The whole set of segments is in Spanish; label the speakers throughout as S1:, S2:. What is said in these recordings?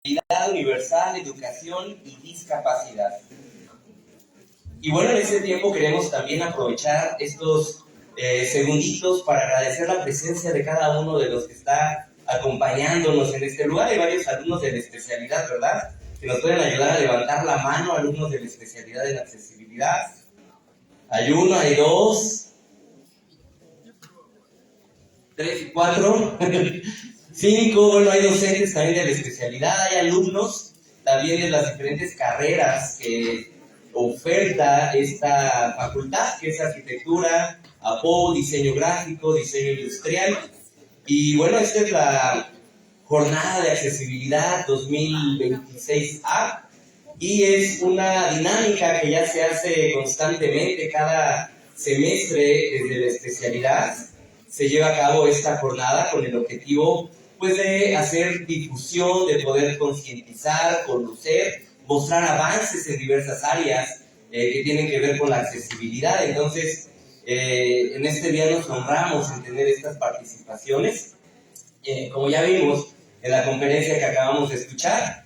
S1: Universal, educación y discapacidad. Y bueno, en este tiempo queremos también aprovechar estos segunditos para agradecer la presencia de cada uno de los que está acompañándonos en este lugar. Hay varios alumnos de la especialidad, ¿verdad? Que nos pueden ayudar a levantar la mano, alumnos de la especialidad en accesibilidad. Hay uno, hay dos, 3 y 4, 5, bueno, hay docentes también de la especialidad, hay alumnos también de las diferentes carreras que oferta esta facultad, que es arquitectura, APO, diseño gráfico, diseño industrial. Y bueno, esta es la jornada de accesibilidad 2026A y es una dinámica que ya se hace constantemente cada semestre desde la especialidad. Se lleva a cabo esta jornada con el objetivo pues de hacer difusión, de poder concientizar, conocer, mostrar avances en diversas áreas que tienen que ver con la accesibilidad. Entonces, en este día nos honramos en tener estas participaciones. Como ya vimos en la conferencia que acabamos de escuchar,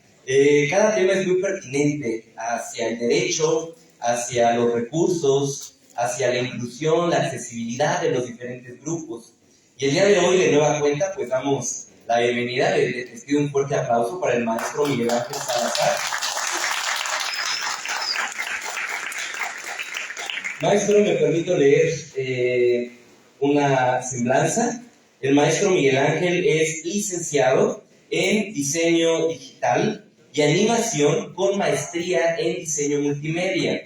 S1: cada tema es muy pertinente hacia el derecho, hacia los recursos, hacia la inclusión, la accesibilidad de los diferentes grupos. Y el día de hoy, de nueva cuenta, pues damos la bienvenida. Les pido un fuerte aplauso para el maestro Miguel Ángel Salazar. Maestro, me permito leer una semblanza. El maestro Miguel Ángel es licenciado en diseño digital y animación con maestría en diseño multimedia.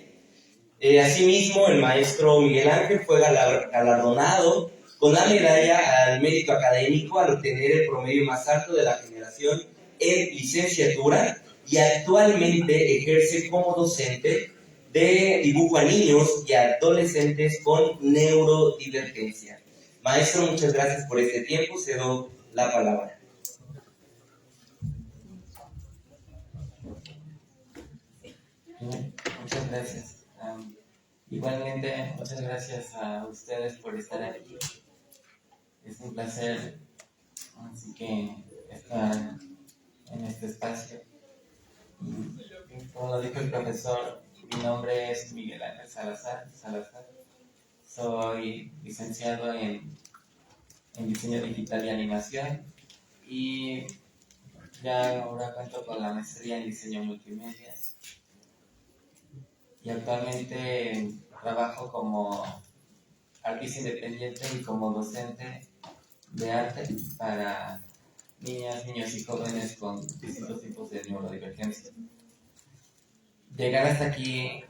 S1: Asimismo, el maestro Miguel Ángel fue galardonado con la medalla al mérito académico al obtener el promedio más alto de la generación en licenciatura y actualmente ejerce como docente de dibujo a niños y adolescentes con neurodivergencia. Maestro, muchas gracias por este tiempo. Cedo la palabra.
S2: Muchas gracias. Igualmente, muchas gracias a ustedes por estar aquí. Es un placer, así que estar en este espacio. Y como lo dijo el profesor, mi nombre es Miguel Ángel Salazar. Soy licenciado en diseño digital y animación y ya ahora cuento con la maestría en diseño multimedia. Y actualmente trabajo como artista independiente y como docente de arte para niñas, niños y jóvenes con distintos tipos de neurodivergencia. Llegar hasta aquí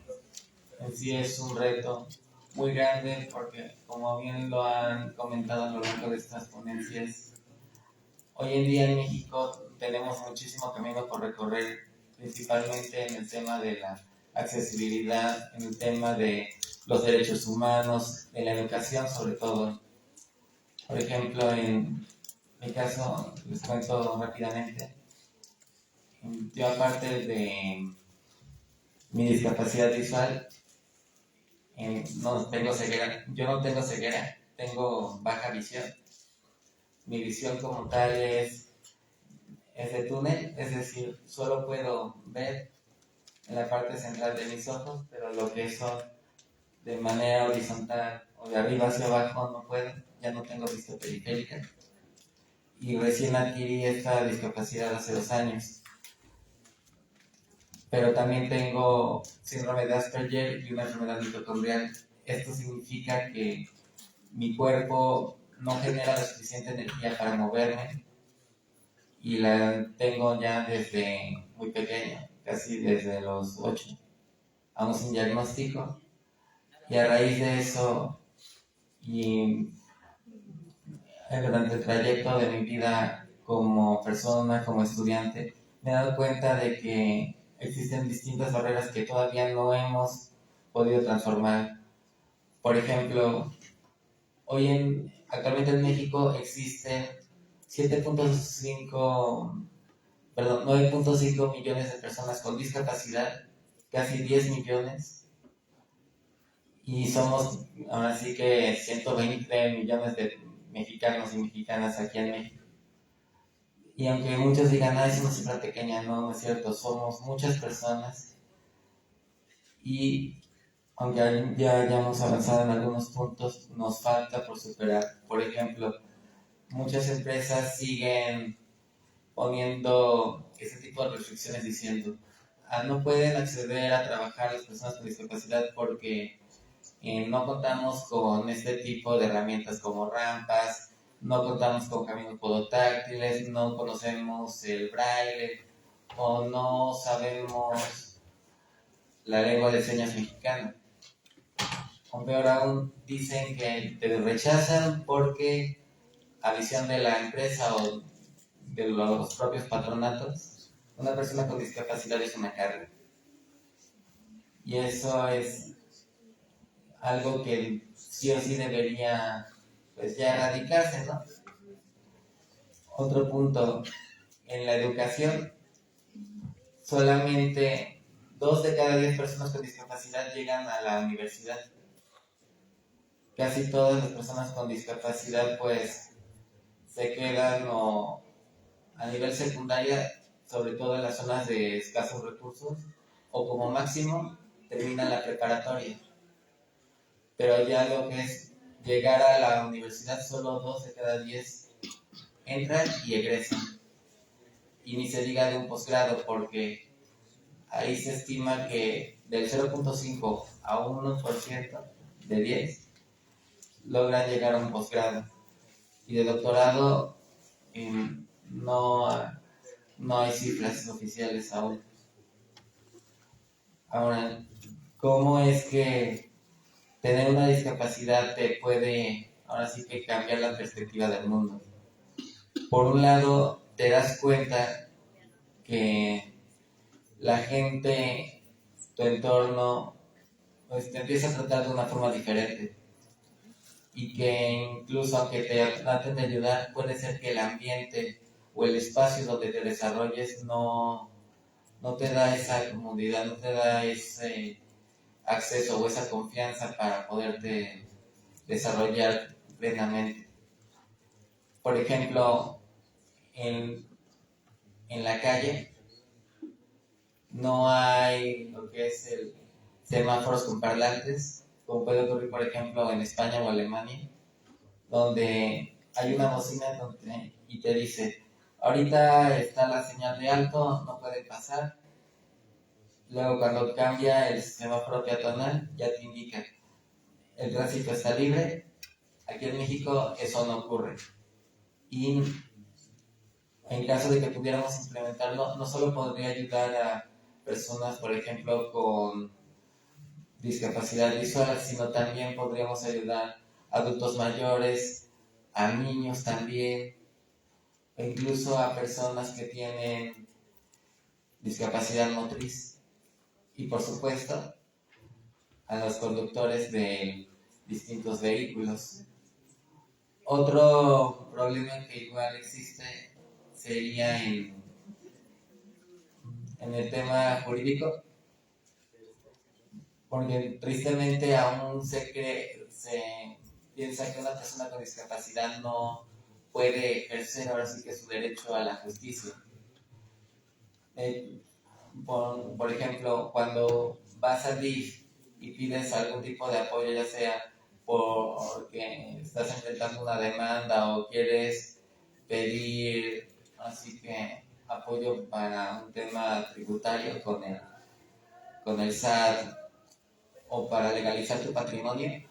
S2: en sí es un reto muy grande porque, como bien lo han comentado a lo largo de estas ponencias, hoy en día en México tenemos muchísimo camino por recorrer, principalmente en el tema de la accesibilidad, en el tema de los derechos humanos, de la educación sobre todo. Por ejemplo, en mi caso, les cuento rápidamente, yo aparte de mi discapacidad visual, no tengo ceguera, yo no tengo ceguera, tengo baja visión. Mi visión como tal es de túnel, es decir, solo puedo ver en la parte central de mis ojos, pero lo que son de manera horizontal o de arriba hacia abajo no puedo, ya no tengo vista periférica. Y recién adquirí esta discapacidad hace 2 años. Pero también tengo síndrome de Asperger y una enfermedad mitocondrial. Esto significa que mi cuerpo no genera la suficiente energía para moverme y la tengo ya desde muy pequeño, casi desde los 8, aún sin diagnóstico. Y a raíz de eso, y durante el trayecto de mi vida como persona, como estudiante, me he dado cuenta de que existen distintas barreras que todavía no hemos podido transformar. Por ejemplo, actualmente en México existen 9.5 millones de personas con discapacidad, casi 10 millones, y somos ahora sí que 120 millones de mexicanos y mexicanas aquí en México. Y aunque muchos digan, es una cifra pequeña, no es cierto, somos muchas personas y aunque ya hayamos avanzado en algunos puntos, nos falta por superar. Por ejemplo, muchas empresas siguen poniendo ese tipo de restricciones diciendo, no pueden acceder a trabajar las personas con discapacidad porque no contamos con este tipo de herramientas como rampas, no contamos con caminos podotáctiles, no conocemos el braille o no sabemos la lengua de señas mexicana. O peor aún, dicen que te rechazan porque a visión de la empresa o de los propios patronatos, una persona con discapacidad es una carga. Y eso es algo que sí o sí debería pues ya erradicarse, ¿no? Otro punto, en la educación, solamente 2 de cada 10 personas con discapacidad llegan a la universidad. Casi todas las personas con discapacidad pues se quedan a nivel secundaria, sobre todo en las zonas de escasos recursos, o como máximo terminan la preparatoria. Pero ya lo que es llegar a la universidad, solo 2 de cada 10 entran y egresan. Y ni se diga de un posgrado, porque ahí se estima que del 0.5 a 1% de 10 logran llegar a un posgrado. Y de doctorado no, no hay cifras oficiales aún. Ahora, ¿cómo es que tener una discapacidad te puede, ahora sí que cambiar la perspectiva del mundo? Por un lado, te das cuenta que la gente, tu entorno, pues te empieza a tratar de una forma diferente. Y que incluso aunque te traten de ayudar, puede ser que el ambiente o el espacio donde te desarrolles no te da esa comodidad, no te da ese acceso o esa confianza para poderte desarrollar plenamente. Por ejemplo, en la calle no hay lo que es el semáforos con parlantes, como puede ocurrir, por ejemplo, en España o Alemania, donde hay una bocina y te dice, ahorita está la señal de alto, no puede pasar. Luego cuando cambia el semáforo peatonal, ya te indica, el tránsito está libre. Aquí en México eso no ocurre. Y en caso de que pudiéramos implementarlo, no solo podría ayudar a personas, por ejemplo, con discapacidad visual, sino también podríamos ayudar a adultos mayores, a niños también, e incluso a personas que tienen discapacidad motriz. Y por supuesto, a los conductores de distintos vehículos. Otro problema que igual existe sería en el tema jurídico, porque tristemente aún se piensa que una persona con discapacidad no puede ejercer ahora sí que su derecho a la justicia. Por ejemplo, cuando vas al DIF y pides algún tipo de apoyo, ya sea porque estás enfrentando una demanda o quieres pedir así que apoyo para un tema tributario con el SAT o para legalizar tu patrimonio,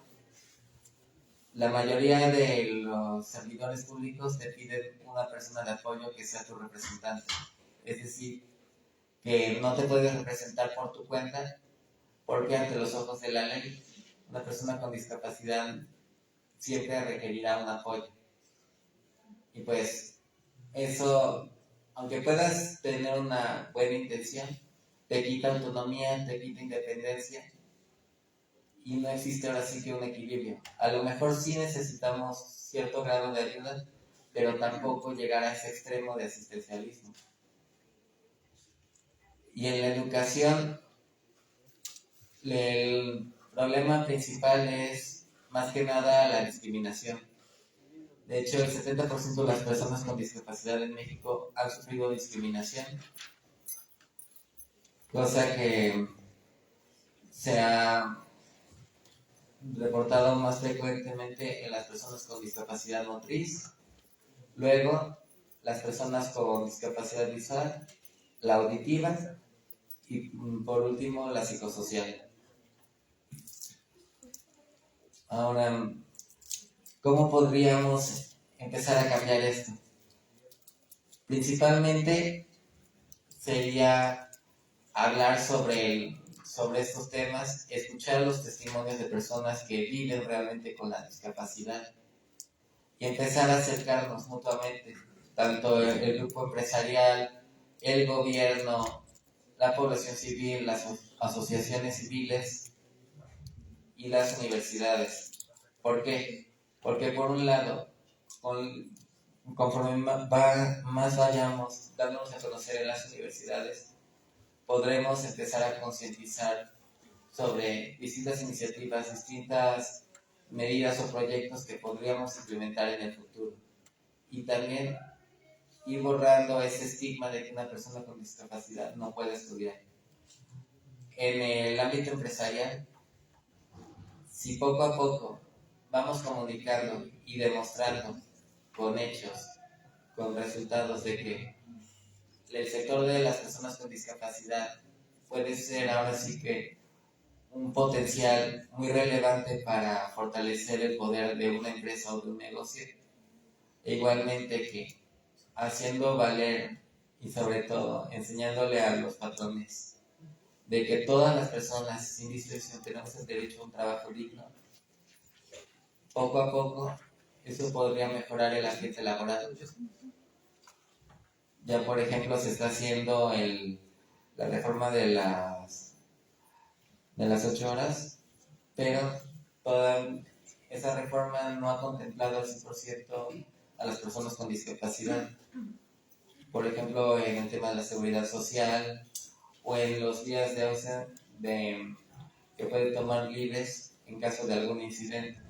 S2: la mayoría de los servidores públicos te piden una persona de apoyo que sea tu representante. Es decir, que no te puedes representar por tu cuenta, porque ante los ojos de la ley, una persona con discapacidad siempre requerirá un apoyo. Y pues eso, aunque puedas tener una buena intención, te quita autonomía, te quita independencia y no existe ahora sí que un equilibrio. A lo mejor sí necesitamos cierto grado de ayuda, pero tampoco llegar a ese extremo de asistencialismo. Y en la educación, el problema principal es más que nada la discriminación. De hecho, el 70% de las personas con discapacidad en México han sufrido discriminación, cosa que se ha reportado más frecuentemente en las personas con discapacidad motriz, luego las personas con discapacidad visual, la auditiva y por último la psicosocial. Ahora, ¿cómo podríamos empezar a cambiar esto? Principalmente sería hablar sobre estos temas, escuchar los testimonios de personas que viven realmente con la discapacidad y empezar a acercarnos mutuamente, tanto el grupo empresarial, el gobierno, la población civil, las asociaciones civiles y las universidades. ¿Por qué? Porque por un lado, conforme más vayamos dándonos a conocer en las universidades, podremos empezar a concientizar sobre distintas iniciativas, distintas medidas o proyectos que podríamos implementar en el futuro. Y también ir borrando ese estigma de que una persona con discapacidad no puede estudiar. En el ámbito empresarial, si poco a poco vamos comunicando y demostrando con hechos, con resultados de que el sector de las personas con discapacidad puede ser ahora sí que un potencial muy relevante para fortalecer el poder de una empresa o de un negocio, e igualmente que haciendo valer y sobre todo enseñándole a los patrones de que todas las personas sin distinción tenemos el derecho a un trabajo digno, poco a poco eso podría mejorar el ambiente laboral. Ya por ejemplo se está haciendo la reforma de las 8 horas, pero toda esa reforma no ha contemplado al 100% a las personas con discapacidad. Por ejemplo, en el tema de la seguridad social o en los días de ausencia que puede tomar libres en caso de algún incidente.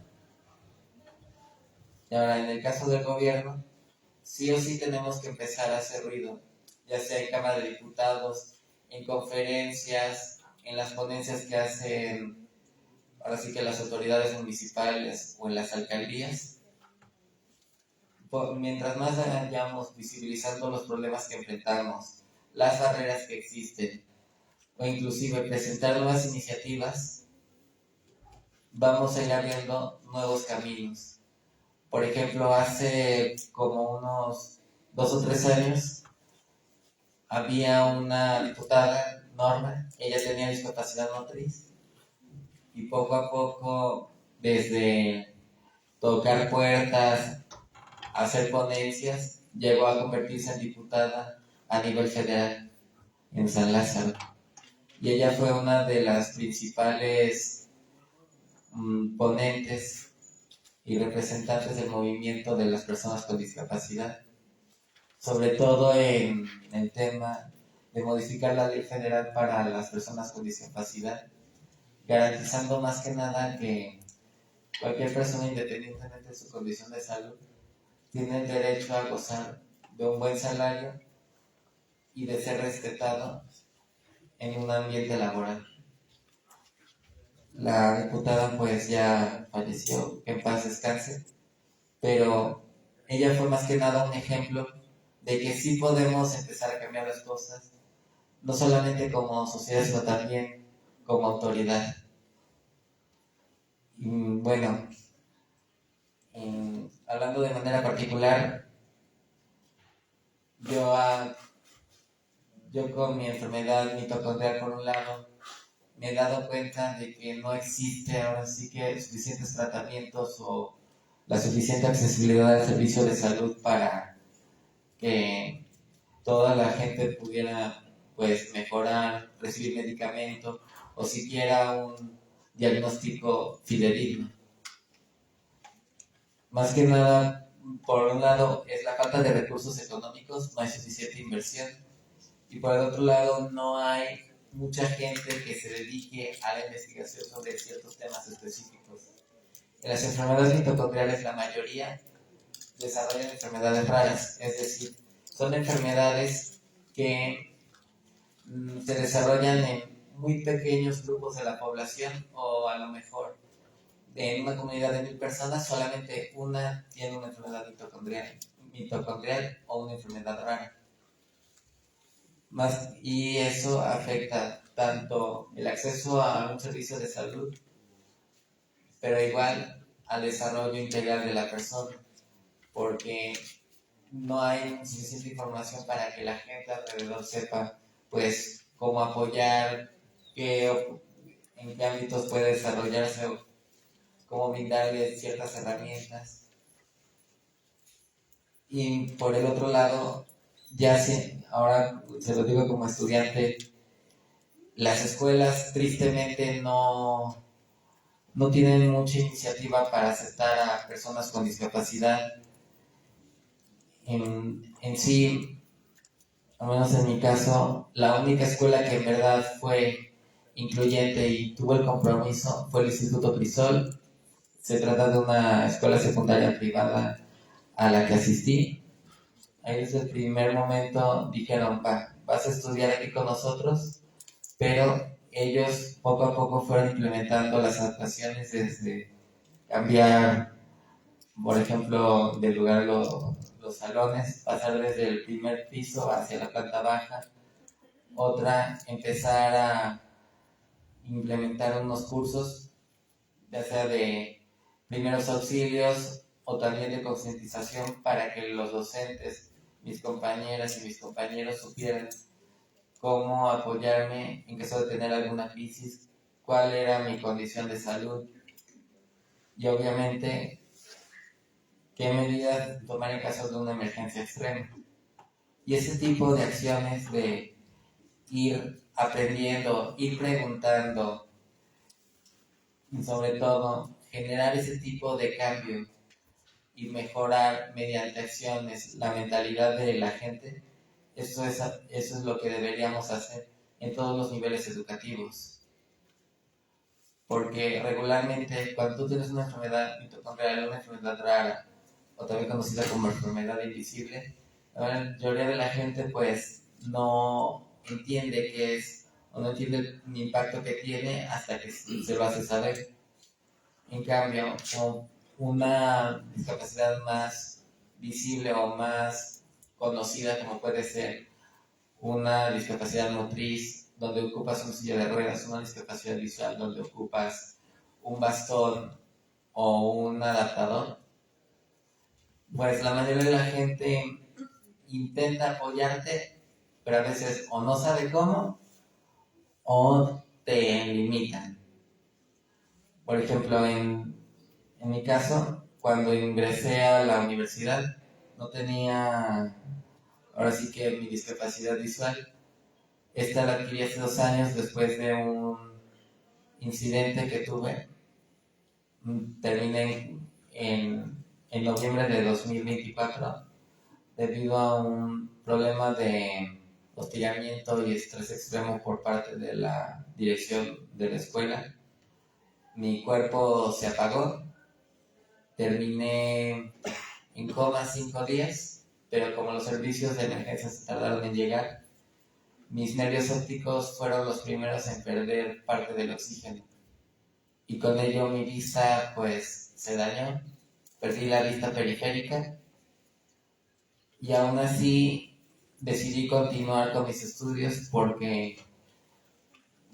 S2: Y ahora, en el caso del gobierno, sí o sí tenemos que empezar a hacer ruido, ya sea en Cámara de Diputados, en conferencias, en las ponencias que hacen ahora sí que las autoridades municipales o en las alcaldías. Mientras más vayamos visibilizando los problemas que enfrentamos, las barreras que existen, o inclusive presentar nuevas iniciativas, vamos a ir abriendo nuevos caminos. Por ejemplo, hace como unos 2 o 3 años había una diputada, Norma, ella tenía discapacidad motriz y poco a poco, desde tocar puertas, hacer ponencias, llegó a convertirse en diputada a nivel federal en San Lázaro. Y ella fue una de las principales ponentes y representantes del movimiento de las personas con discapacidad, sobre todo en el tema de modificar la ley federal para las personas con discapacidad, garantizando más que nada que cualquier persona, independientemente de su condición de salud, tiene el derecho a gozar de un buen salario y de ser respetado en un ambiente laboral. La diputada pues ya falleció, que en paz descanse, pero ella fue más que nada un ejemplo de que sí podemos empezar a cambiar las cosas, no solamente como sociedad, sino también como autoridad. Y bueno, hablando de manera particular, yo con mi enfermedad mitocondrial por un lado, me he dado cuenta de que no existe ahora sí que suficientes tratamientos o la suficiente accesibilidad al servicio de salud para que toda la gente pudiera pues mejorar, recibir medicamento o siquiera un diagnóstico fidedigno. Más que nada, por un lado es la falta de recursos económicos, no hay suficiente inversión, y por el otro lado no hay mucha gente que se dedique a la investigación sobre ciertos temas específicos. En las enfermedades mitocondriales la mayoría desarrollan enfermedades raras, es decir, son enfermedades que se desarrollan en muy pequeños grupos de la población, o a lo mejor en una comunidad de 1000 personas solamente una tiene una enfermedad mitocondrial o una enfermedad rara. Y eso afecta tanto el acceso a un servicio de salud, pero igual al desarrollo integral de la persona, porque no hay suficiente información para que la gente alrededor sepa pues cómo apoyar, en qué ámbitos puede desarrollarse, o cómo brindarle ciertas herramientas. Y por el otro lado, ahora se lo digo como estudiante, las escuelas tristemente no tienen mucha iniciativa para aceptar a personas con discapacidad. En sí, al menos en mi caso, la única escuela que en verdad fue incluyente y tuvo el compromiso fue el Instituto Crisol. Se trata de una escuela secundaria privada a la que asistí. Ahí desde el primer momento dijeron, vas a estudiar aquí con nosotros, pero ellos poco a poco fueron implementando las adaptaciones, desde cambiar, por ejemplo, de lugar los salones, pasar desde el primer piso hacia la planta baja. Otra, empezar a implementar unos cursos, ya sea de primeros auxilios o también de concientización, para que los docentes, mis compañeras y mis compañeros, supieran cómo apoyarme en caso de tener alguna crisis, cuál era mi condición de salud y obviamente qué medidas tomar en caso de una emergencia extrema. Y ese tipo de acciones de ir aprendiendo, ir preguntando y sobre todo generar ese tipo de cambio y mejorar mediante acciones la mentalidad de la gente, eso es lo que deberíamos hacer en todos los niveles educativos. Porque regularmente cuando tú tienes una enfermedad mitocondrial, una enfermedad rara, o también conocida como enfermedad invisible, la mayoría de la gente pues no entiende qué es, o no entiende el impacto que tiene hasta que se lo hace saber. En cambio, con una discapacidad más visible o más conocida, como puede ser una discapacidad motriz, donde ocupas una silla de ruedas, una discapacidad visual, donde ocupas un bastón o un adaptador, pues la mayoría de la gente intenta apoyarte, pero a veces o no sabe cómo o te limitan. Por ejemplo, en mi caso, cuando ingresé a la universidad, no tenía, ahora sí que mi discapacidad visual. Esta la adquirí hace 2 años después de un incidente que tuve. Terminé en noviembre de 2024 debido a un problema de hostigamiento y estrés extremo por parte de la dirección de la escuela. Mi cuerpo se apagó, terminé en coma 5 días, pero como los servicios de emergencia se tardaron en llegar, mis nervios ópticos fueron los primeros en perder parte del oxígeno. Y con ello mi vista pues se dañó, perdí la vista periférica y aún así decidí continuar con mis estudios porque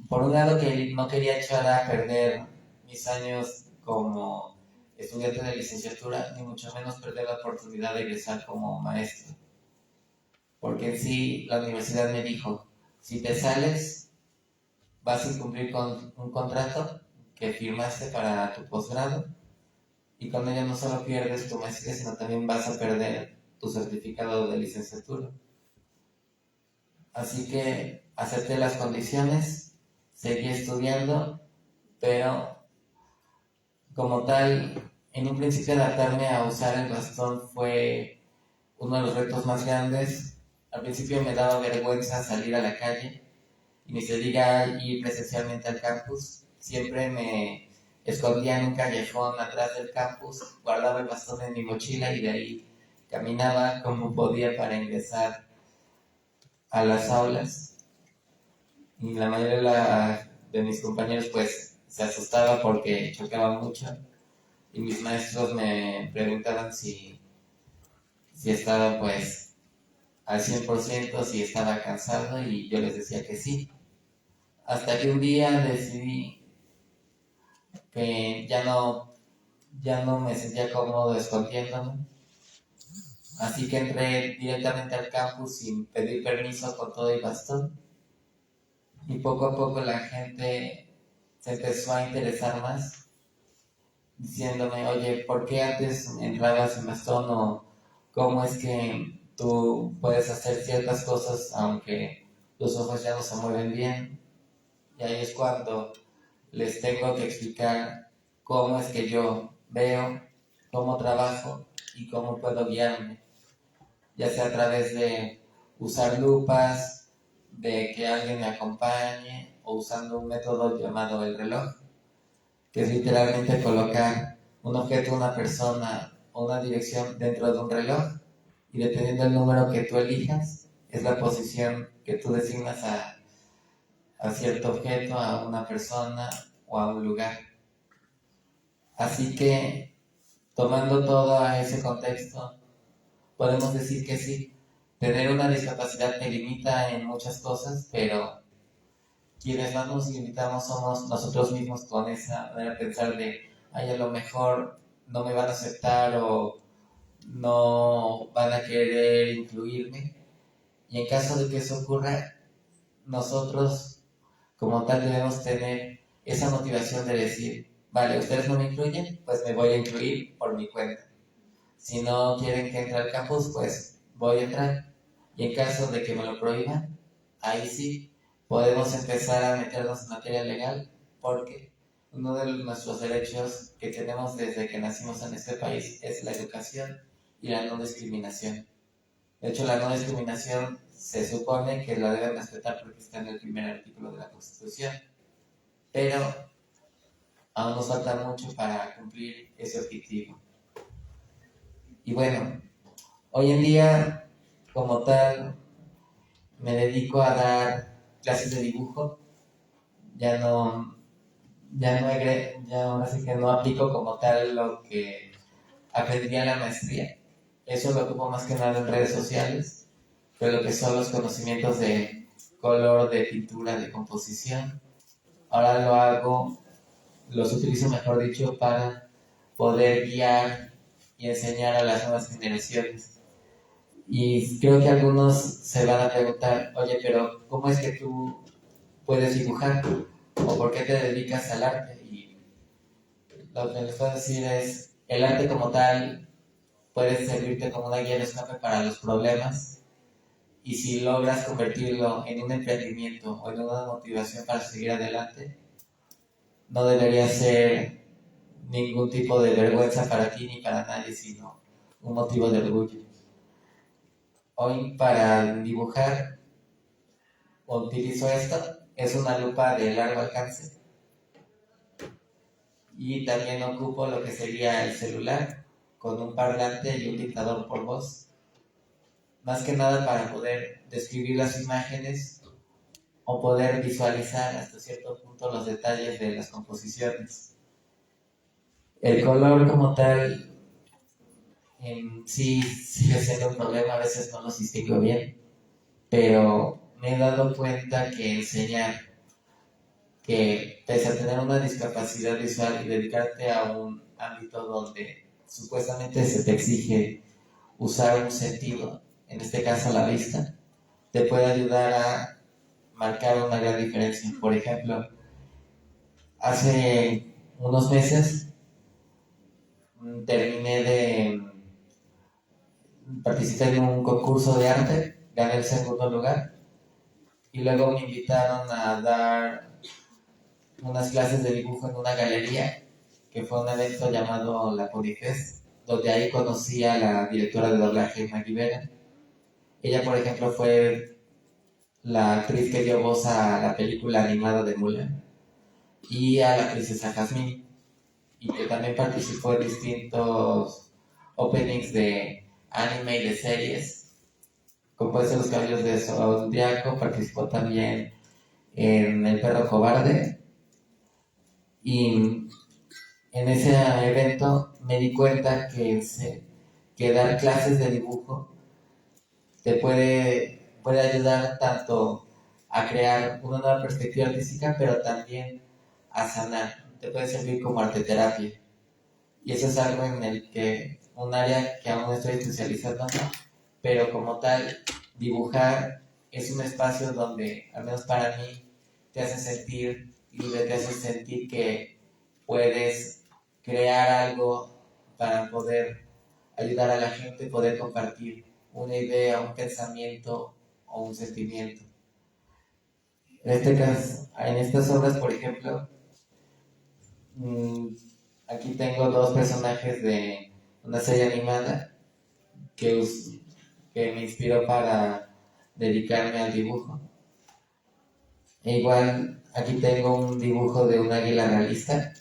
S2: por un lado que no quería echar a perder mis años como estudiante de licenciatura, ni mucho menos perder la oportunidad de egresar como maestro. Porque en sí la universidad me dijo, si te sales vas a incumplir con un contrato que firmaste para tu posgrado y con ello no solo pierdes tu maestría, sino también vas a perder tu certificado de licenciatura. Así que acepté las condiciones, seguí estudiando, pero como tal, en un principio adaptarme a usar el bastón fue uno de los retos más grandes. Al principio me daba vergüenza salir a la calle y ni se diga ir presencialmente al campus. Siempre me escondía en un callejón atrás del campus, guardaba el bastón en mi mochila y de ahí caminaba como podía para ingresar a las aulas y la mayoría de mis compañeros pues se asustaba porque chocaba mucho y mis maestros me preguntaban si estaba pues al 100%, si estaba cansado y yo les decía que sí. Hasta que un día decidí que ya no me sentía cómodo escondiéndome. Así que entré directamente al campus sin pedir permiso con todo y bastón. Y poco a poco la gente se empezó a interesar más, diciéndome, oye, ¿por qué antes entrabas sin bastón? O cómo es que tú puedes hacer ciertas cosas aunque tus ojos ya no se mueven bien. Y ahí es cuando les tengo que explicar cómo es que yo veo, cómo trabajo y cómo puedo guiarme, ya sea a través de usar lupas, de que alguien me acompañe o usando un método llamado el reloj, que es literalmente colocar un objeto, una persona o una dirección dentro de un reloj y dependiendo del número que tú elijas, es la posición que tú designas a cierto objeto, a una persona o a un lugar. Así que, tomando todo a ese contexto, podemos decir que sí, tener una discapacidad te limita en muchas cosas, pero quienes más nos limitamos somos nosotros mismos con esa manera de pensar de, ay, a lo mejor no me van a aceptar o no van a querer incluirme. Y en caso de que eso ocurra, nosotros como tal debemos tener esa motivación de decir, vale, ustedes no me incluyen, pues me voy a incluir por mi cuenta. Si no quieren que entre al campus, pues voy a entrar. Y en caso de que me lo prohíban, ahí sí podemos empezar a meternos en materia legal, porque uno de nuestros derechos que tenemos desde que nacimos en este país es la educación y la no discriminación. De hecho, la no discriminación se supone que la deben respetar porque está en el primer artículo de la Constitución, pero aún nos falta mucho para cumplir ese objetivo. Y bueno, hoy en día, como tal, me dedico a dar clases de dibujo. Ya no, ya ahora sí que no aplico como tal lo que aprendí en la maestría. Eso lo ocupo más que nada en redes sociales, pero lo que son los conocimientos de color, de pintura, de composición. Ahora los utilizo mejor dicho para poder guiar y enseñar a las nuevas generaciones. Y creo que algunos se van a preguntar, oye, pero ¿cómo es que tú puedes dibujar? ¿O por qué te dedicas al arte? Y lo que les puedo decir es, el arte como tal puede servirte como una guía de escape para los problemas. Y si logras convertirlo en un emprendimiento o en una motivación para seguir adelante, no debería ser ningún tipo de vergüenza para ti ni para nadie, sino un motivo de orgullo. Hoy para dibujar utilizo esto, es una lupa de largo alcance y también ocupo lo que sería el celular con un parlante y un dictador por voz, más que nada para poder describir las imágenes o poder visualizar hasta cierto punto los detalles de las composiciones. El color como tal sí sigue siendo un problema, a veces no lo distingo bien, pero me he dado cuenta que enseñar que pese a tener una discapacidad visual y dedicarte a un ámbito donde supuestamente se te exige usar un sentido, en este caso la vista, te puede ayudar a marcar una gran diferencia. Por ejemplo, hace unos meses terminé de participar en un concurso de arte, gané el segundo lugar y luego me invitaron a dar unas clases de dibujo en una galería que fue un evento llamado La Corifest, donde ahí conocí a la directora de doblaje, Maggie Vera. Ella, por ejemplo, fue la actriz que dio voz a la película animada de Mulan y a la princesa Jasmine, y que también participó en distintos openings de anime y de series. Compuesto Los Caballos de Zodiaco, participó también en El Perro Cobarde. Y en ese evento me di cuenta que dar clases de dibujo te puede ayudar tanto a crear una nueva perspectiva artística, pero también a sanar. Te puede servir como arteterapia. Y eso es algo en el que, un área que aún no estoy especializando, pero como tal, dibujar es un espacio donde, al menos para mí, te hace sentir libre, te hace sentir que puedes crear algo para poder ayudar a la gente, poder compartir una idea, un pensamiento o un sentimiento. En este caso, en estas obras, por ejemplo, aquí tengo dos personajes de una serie animada que, que me inspiró para dedicarme al dibujo. E igual, aquí tengo un dibujo de un águila realista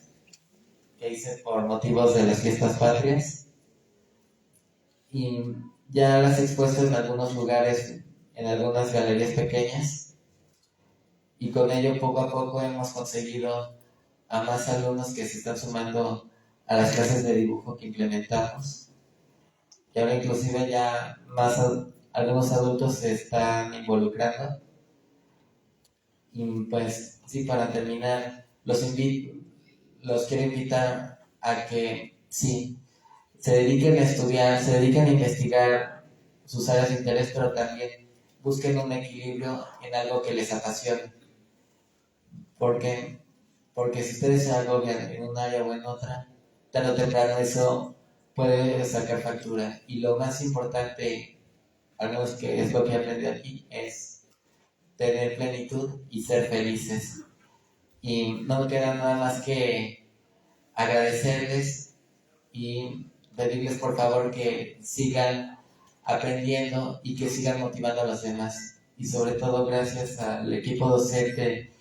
S2: que hice por motivos de las fiestas patrias. Y ya las he expuesto en algunos lugares, en algunas galerías pequeñas. Y con ello, poco a poco, hemos conseguido a más alumnos que se están sumando a las clases de dibujo que implementamos. Y ahora inclusive ya algunos adultos se están involucrando. Y pues sí, para terminar, los quiero invitar a que sí, se dediquen a estudiar, se dediquen a investigar sus áreas de interés, pero también busquen un equilibrio en algo que les apasione. Porque si ustedes se agobian en un área o en otra, tarde o temprano eso puede sacar factura. Y lo más importante, al menos que es lo que aprendí aquí, es tener plenitud y ser felices. Y no me queda nada más que agradecerles y pedirles por favor que sigan aprendiendo y que sigan motivando a los demás. Y sobre todo gracias al equipo docente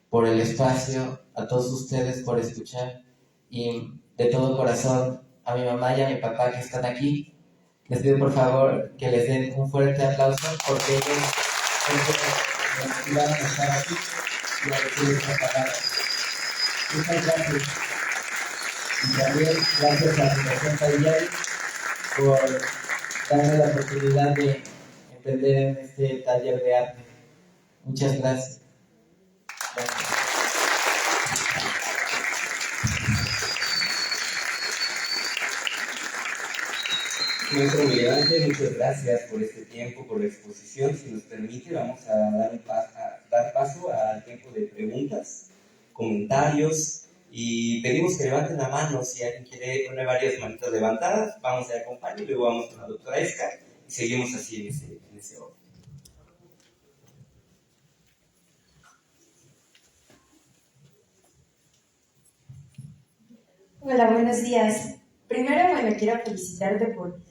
S2: por el espacio, a todos ustedes por escuchar y de todo corazón a mi mamá y a mi papá que están aquí. Les pido por favor que les den un fuerte aplauso porque ellos me motivaron a estar aquí y a decir esta palabra. Muchas gracias. Y también gracias a Fundación Padillari por darme la oportunidad de emprender en este taller de arte. Muchas gracias.
S1: Maestro Miguel Ángel, muchas gracias por este tiempo, por la exposición. Si nos permite, vamos a dar paso al tiempo de preguntas, comentarios y pedimos que levanten la mano si alguien quiere poner varias manitas levantadas. Vamos a acompañar y luego vamos con la doctora Esca y seguimos así en ese orden.
S3: Hola, buenos días. Primero, quiero felicitarte por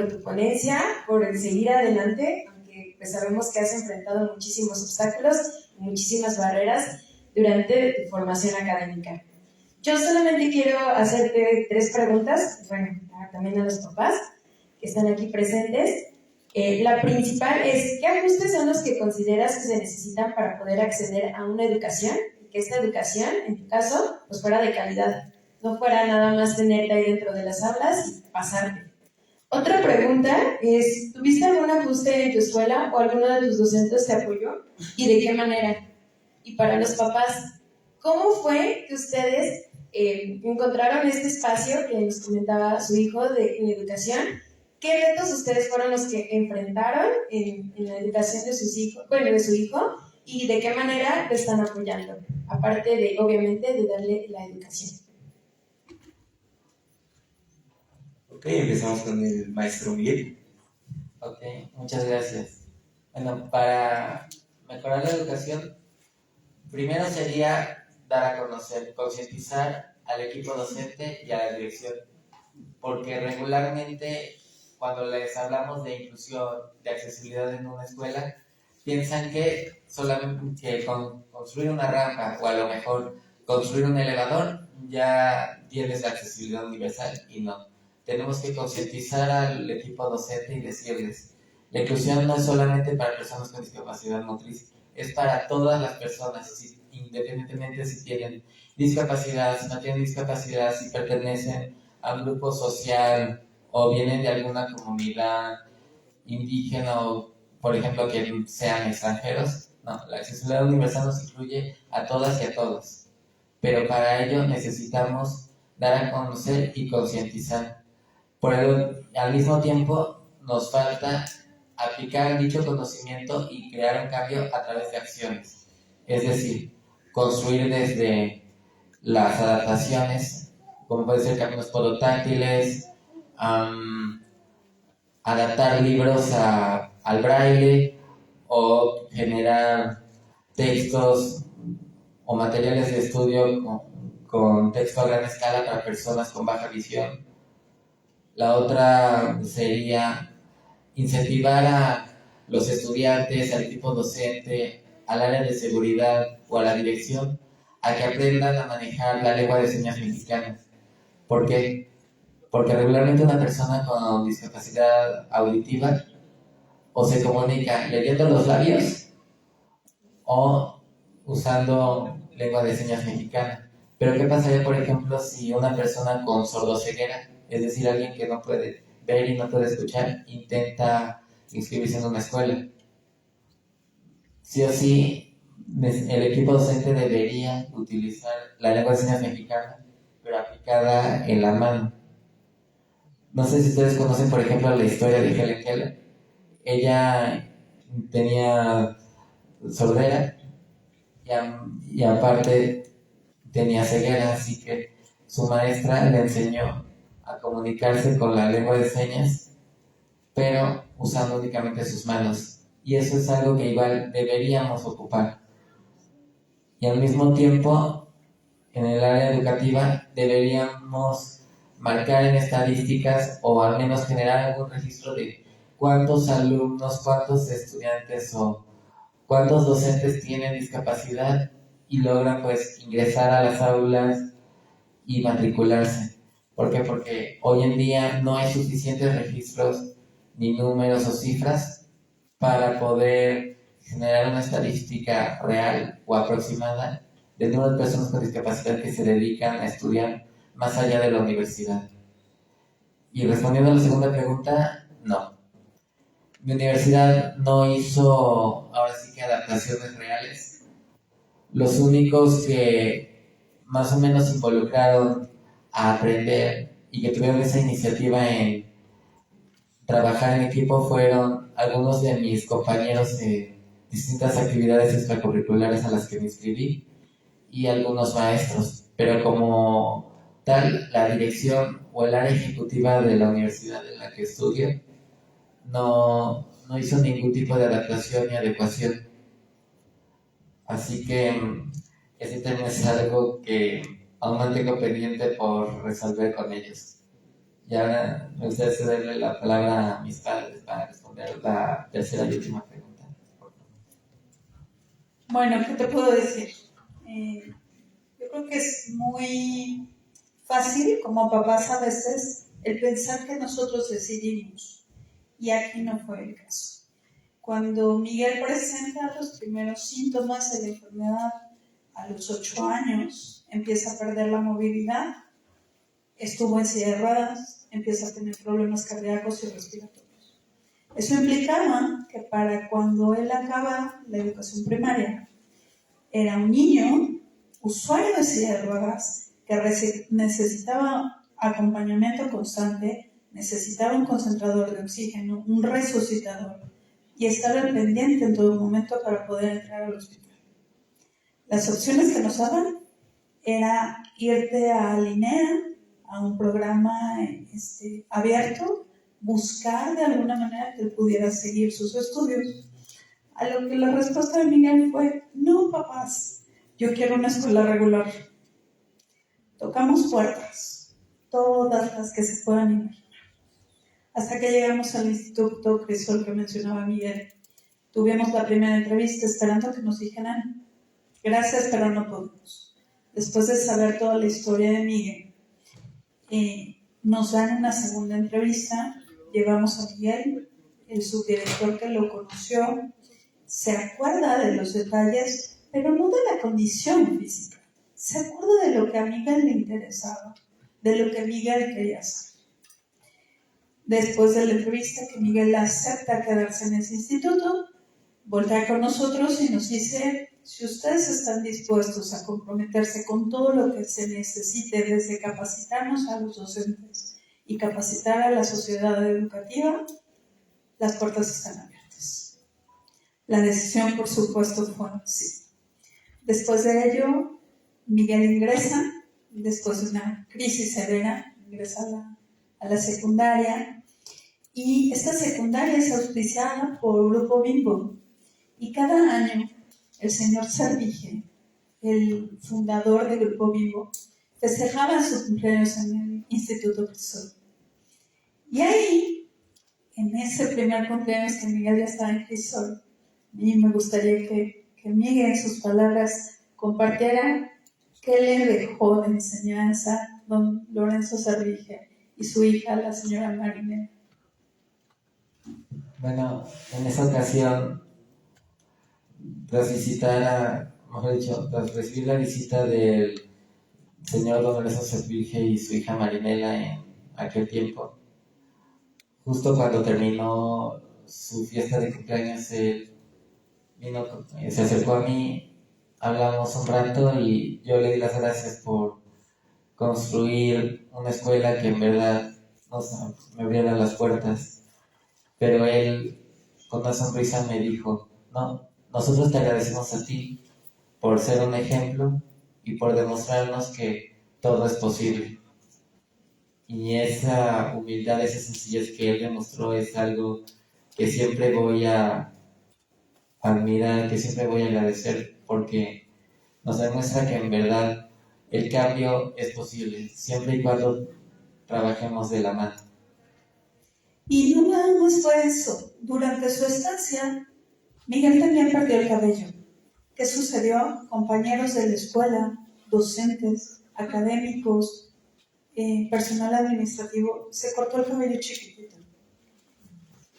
S3: tu ponencia, por seguir adelante, aunque pues sabemos que has enfrentado muchísimos obstáculos, muchísimas barreras durante tu formación académica. Yo solamente quiero hacerte 3 preguntas, también a los papás que están aquí presentes. La principal es, ¿qué ajustes son los que consideras que se necesitan para poder acceder a una educación? Que esta educación, en tu caso, pues fuera de calidad, no fuera nada más tenerte ahí dentro de las aulas y pasarte. Otra pregunta es, ¿tuviste algún ajuste en tu escuela o alguno de tus docentes te apoyó? ¿Y de qué manera? Y para los papás, ¿cómo fue que ustedes encontraron este espacio que nos comentaba su hijo en educación? ¿Qué retos ustedes fueron los que enfrentaron en la educación de sus hijos, de su hijo? ¿Y de qué manera lo están apoyando? Aparte de, obviamente, de darle la educación.
S1: Ok, empezamos con el maestro Miguel.
S2: Ok, muchas gracias. Bueno, para mejorar la educación, primero sería dar a conocer, concientizar al equipo docente y a la dirección, porque regularmente cuando les hablamos de inclusión, de accesibilidad en una escuela, piensan que solamente que con construir una rampa o a lo mejor construir un elevador ya tienes la accesibilidad universal y no. tenemos que concientizar al equipo docente y decirles, la inclusión no es solamente para personas con discapacidad motriz, es para todas las personas, independientemente si tienen discapacidad, si no tienen discapacidad, si pertenecen a un grupo social o vienen de alguna comunidad indígena o, por ejemplo, que sean extranjeros. No, la accesibilidad universal nos incluye a todas y a todos, pero para ello necesitamos dar a conocer y concientizar. Al mismo tiempo, nos falta aplicar dicho conocimiento y crear un cambio a través de acciones. Es decir, construir desde las adaptaciones, como pueden ser caminos podotáctiles, adaptar libros al braille o generar textos o materiales de estudio con texto a gran escala para personas con baja visión. La otra sería incentivar a los estudiantes, al equipo docente, al área de seguridad o a la dirección a que aprendan a manejar la lengua de señas mexicana. ¿Por qué? Porque regularmente una persona con discapacidad auditiva o se comunica leyendo los labios o usando lengua de señas mexicana. Pero ¿qué pasaría, por ejemplo, si una persona con sordoceguera, es decir, alguien que no puede ver y no puede escuchar, intenta inscribirse en una escuela? Sí o sí, el equipo docente debería utilizar la lengua de señas mexicana, pero aplicada en la mano. No sé si ustedes conocen, por ejemplo, la historia de Helen Keller. Ella tenía sordera y aparte tenía ceguera, así que su maestra le enseñó a comunicarse con la lengua de señas, pero usando únicamente sus manos. Y eso es algo que igual deberíamos ocupar. Y al mismo tiempo, en el área educativa, deberíamos marcar en estadísticas o al menos generar algún registro de cuántos alumnos, cuántos estudiantes o cuántos docentes tienen discapacidad y logran pues ingresar a las aulas y matricularse. ¿Por qué? Porque hoy en día no hay suficientes registros ni números o cifras para poder generar una estadística real o aproximada del número de personas con discapacidad que se dedican a estudiar más allá de la universidad. Y respondiendo a la segunda pregunta, no. Mi universidad no hizo, ahora sí que adaptaciones reales. Los únicos que más o menos se involucraron a aprender y que tuvieron esa iniciativa en trabajar en equipo fueron algunos de mis compañeros de distintas actividades extracurriculares a las que me inscribí y algunos maestros, pero como tal, la dirección o el área ejecutiva de la universidad en la que estudio no hizo ningún tipo de adaptación ni adecuación. Así que ese tema es algo que aún mantengo pendiente por resolver con ellos. Y ahora me gustaría cederle la palabra a mis padres para responder la tercera y última pregunta.
S4: Bueno, ¿qué te puedo decir? Yo creo que es muy fácil, como papás a veces, el pensar que nosotros decidimos. Y aquí no fue el caso. Cuando Miguel presenta los primeros síntomas de la enfermedad a los 8 años, empieza a perder la movilidad, estuvo en silla de ruedas, empieza a tener problemas cardíacos y respiratorios. Eso implicaba que para cuando él acaba la educación primaria, era un niño usuario de silla de ruedas que necesitaba acompañamiento constante, necesitaba un concentrador de oxígeno, un resucitador y estar al pendiente en todo momento para poder entrar al hospital. Las opciones que nos daban era irte a Linea, a un programa abierto, buscar de alguna manera que él pudiera seguir sus estudios. A lo que la respuesta de Miguel fue: no, papás, yo quiero una escuela regular. Tocamos puertas, todas las que se puedan imaginar. Hasta que llegamos al Instituto Crisol que mencionaba Miguel. Tuvimos la primera entrevista esperando que nos dijeran gracias, pero no podemos. Después de saber toda la historia de Miguel, nos dan una segunda entrevista, llevamos a Miguel, el subdirector que lo conoció, se acuerda de los detalles, pero no de la condición física, se acuerda de lo que a Miguel le interesaba, de lo que Miguel quería hacer. Después de la entrevista que Miguel acepta quedarse en ese instituto, voltea con nosotros y nos dice: si ustedes están dispuestos a comprometerse con todo lo que se necesite, desde capacitarnos a los docentes y capacitar a la sociedad educativa, las puertas están abiertas. La decisión, por supuesto, fue sí. Después de ello, Miguel ingresa, después de una crisis severa, ingresa a la secundaria, y esta secundaria es auspiciada por Grupo Bimbo, y cada año el señor Servige, el fundador del Grupo Bimbo, festejaba sus cumpleaños en el Instituto Crisol. Y ahí, en ese primer cumpleaños que Miguel ya estaba en Crisol, a mí me gustaría que Miguel, en sus palabras, compartiera qué le dejó de enseñanza don Lorenzo Servige y su hija, la señora Marinela.
S2: Bueno, en esa ocasión, tras recibir la visita del señor don Lorenzo Servige y su hija Marinela en aquel tiempo, justo cuando terminó su fiesta de cumpleaños, él se acercó a mí, hablamos un rato y yo le di las gracias por construir una escuela que en verdad me abriera las puertas. Pero él, con una sonrisa, me dijo: no, nosotros te agradecemos a ti por ser un ejemplo y por demostrarnos que todo es posible. Y esa humildad, esa sencillez que él demostró es algo que siempre voy a admirar, que siempre voy a agradecer, porque nos demuestra que en verdad el cambio es posible, siempre y cuando trabajemos de la mano.
S4: Y no nada más fue eso. Durante su estancia, Miguel también perdió el cabello. ¿Qué sucedió? Compañeros de la escuela, docentes, académicos, personal administrativo, se cortó el cabello chiquitito.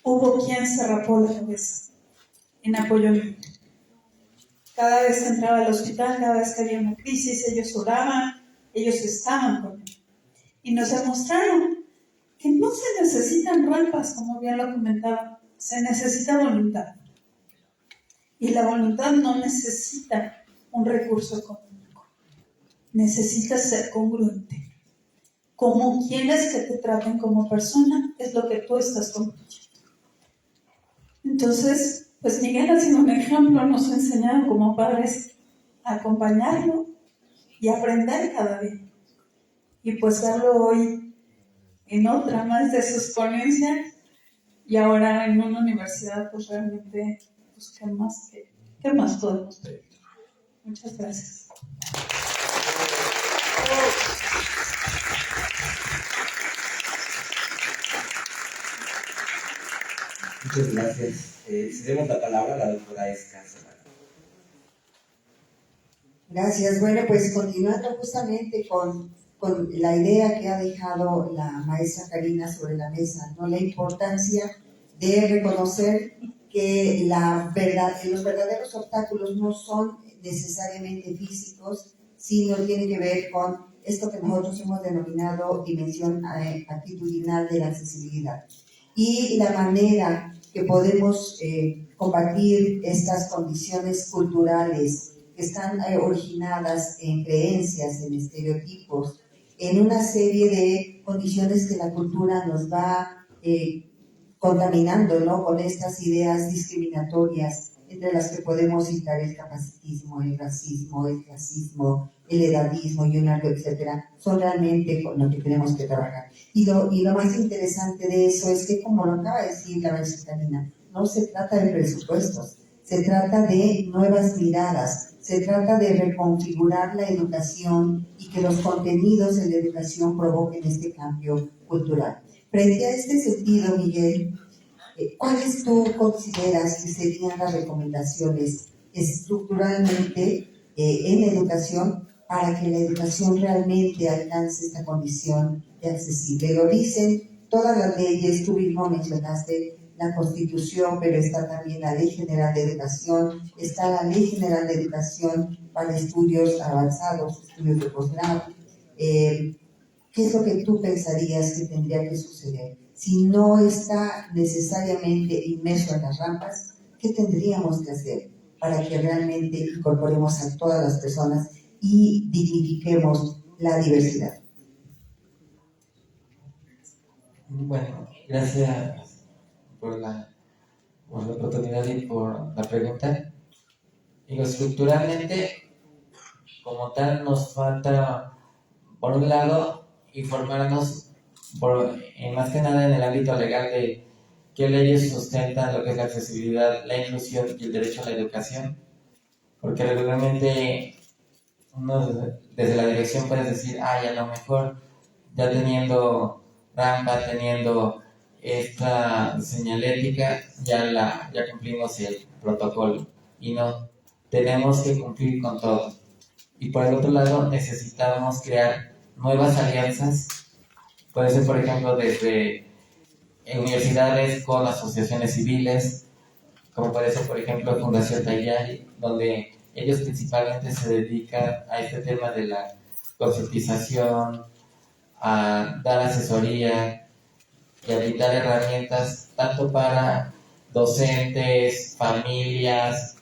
S4: Hubo quien se rapó la cabeza en apoyo a Miguel. Cada vez que entraba al hospital, cada vez que había una crisis, ellos oraban, ellos estaban con él. Y nos demostraron que no se necesitan rampas, como bien lo comentaba, se necesita voluntad. Y la voluntad no necesita un recurso económico, necesita ser congruente. Como quieres que te traten como persona, es lo que tú estás construyendo. Entonces, pues Miguel ha sido un ejemplo, nos ha enseñado como padres a acompañarlo y aprender cada día. Y pues verlo hoy en otra más de sus ponencias y ahora en una universidad, pues realmente, pues ¿qué más podemos pedir? Muchas gracias.
S1: Muchas gracias. Cedemos la palabra a la doctora Esca.
S5: Gracias. Bueno, pues continuando justamente con la idea que ha dejado la maestra Karina sobre la mesa, ¿no? La importancia de reconocer que los verdaderos obstáculos no son necesariamente físicos, sino tienen que ver con esto que nosotros hemos denominado dimensión actitudinal de la accesibilidad. Y la manera que podemos combatir estas condiciones culturales que están originadas en creencias, en estereotipos, en una serie de condiciones que la cultura nos va contaminando, ¿no? Con estas ideas discriminatorias, entre las que podemos citar el capacitismo, el racismo, el clasismo, el edadismo y un largo etcétera, son realmente con lo que tenemos que trabajar. Y lo más interesante de eso es que, como lo acaba de decir la maestra Karina, no se trata de presupuestos, se trata de nuevas miradas, se trata de reconfigurar la educación y que los contenidos en la educación provoquen este cambio cultural. Frente a este sentido, Miguel, ¿cuáles tú consideras que serían las recomendaciones estructuralmente en educación para que la educación realmente alcance esta condición de accesible. Lo dicen todas las leyes, tú mismo mencionaste la Constitución, pero está también la Ley General de Educación, está la Ley General de Educación para estudios avanzados, estudios de posgrado. ¿Qué es lo que tú pensarías que tendría que suceder? Si no está necesariamente inmerso en las rampas, ¿qué tendríamos que hacer para que realmente incorporemos a todas las personas y dignifiquemos la diversidad?
S2: Bueno, gracias por la oportunidad y por la pregunta. Digo, estructuralmente, como tal, nos falta, por un lado, informarnos, más que nada en el ámbito legal, de qué leyes sustentan lo que es la accesibilidad, la inclusión y el derecho a la educación. Porque regularmente uno desde la dirección puede decir, a lo mejor ya teniendo rampa, teniendo esta señalética, ya cumplimos el protocolo. Y no, tenemos que cumplir con todo. Y por el otro lado, necesitamos crear nuevas alianzas. Puede ser, por ejemplo, desde universidades con asociaciones civiles, como puede ser, por ejemplo, Fundación Tayari, donde ellos principalmente se dedican a este tema de la concientización, a dar asesoría y a brindar herramientas tanto para docentes, familias,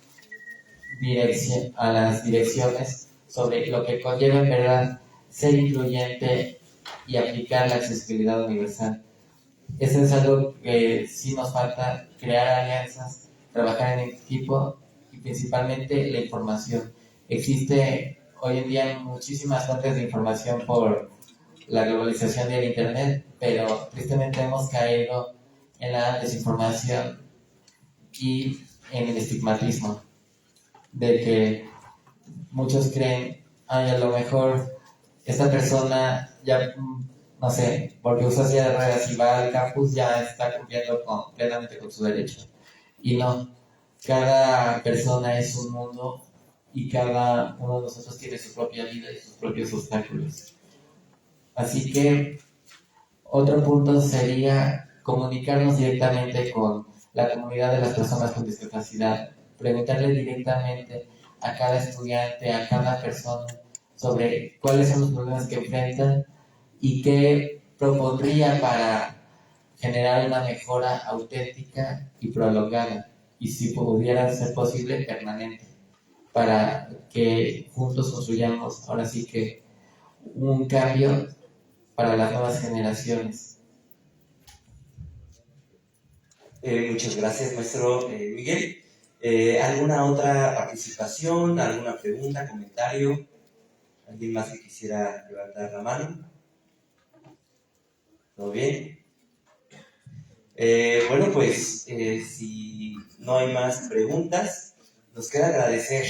S2: a las direcciones, sobre lo que conlleva en verdad ser incluyente y aplicar la accesibilidad universal. Eso es algo que sí nos falta, crear alianzas, trabajar en equipo y principalmente la información. Existe hoy en día muchísimas fuentes de información por la globalización del Internet, pero tristemente hemos caído en la desinformación y en el estigmatismo, de que muchos creen, a lo mejor esta persona ya, no sé, porque usa silla de ruedas y va al campus, ya está cumpliendo plenamente con su derecho. Y no, cada persona es un mundo y cada uno de nosotros tiene su propia vida y sus propios obstáculos. Así que otro punto sería comunicarnos directamente con la comunidad de las personas con discapacidad, preguntarle directamente a cada estudiante, a cada persona, sobre cuáles son los problemas que enfrentan y qué propondría para generar una mejora auténtica y prolongada, y si pudiera ser posible, permanente, para que juntos construyamos ahora sí que un cambio para las nuevas generaciones.
S1: Muchas gracias, maestro Miguel. ¿Alguna otra participación, alguna pregunta, comentario? ¿Alguien más que quisiera levantar la mano? ¿Todo bien? Bueno, pues si no hay más preguntas, nos queda agradecer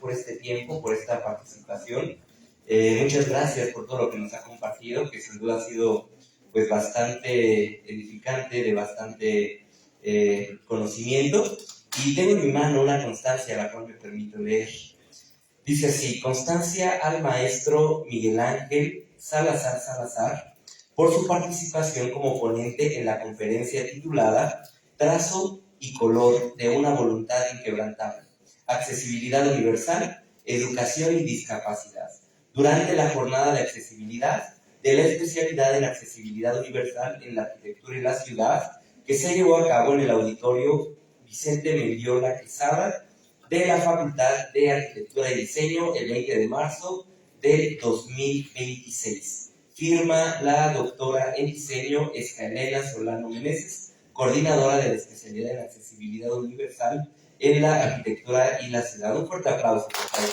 S1: por este tiempo, por esta participación. Muchas gracias por todo lo que nos ha compartido, que sin duda ha sido pues bastante edificante, de bastante conocimiento. Y tengo en mi mano una constancia, la cual me permito leer. Dice así: constancia al maestro Miguel Ángel Salazar por su participación como ponente en la conferencia titulada Trazo y color de una voluntad inquebrantable, accesibilidad universal, educación y discapacidad, durante la jornada de accesibilidad de la especialidad en accesibilidad universal en la arquitectura y la ciudad, que se llevó a cabo en el auditorio Vicente Mendiola Quesada de la Facultad de Arquitectura y Diseño el 20 de marzo del 2026. Firma la doctora en diseño Escalena Solano Meneses, coordinadora de la especialidad en accesibilidad universal en la arquitectura y la ciudad. Un fuerte aplauso, por favor.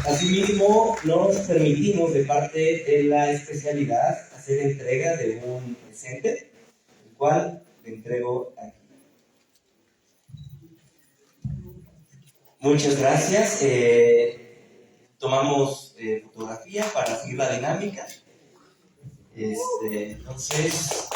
S1: Asimismo, nos permitimos de parte de la especialidad hacer entrega de un presente, el cual le entrego aquí. Muchas gracias. Tomamos fotografía para seguir la dinámica. Entonces...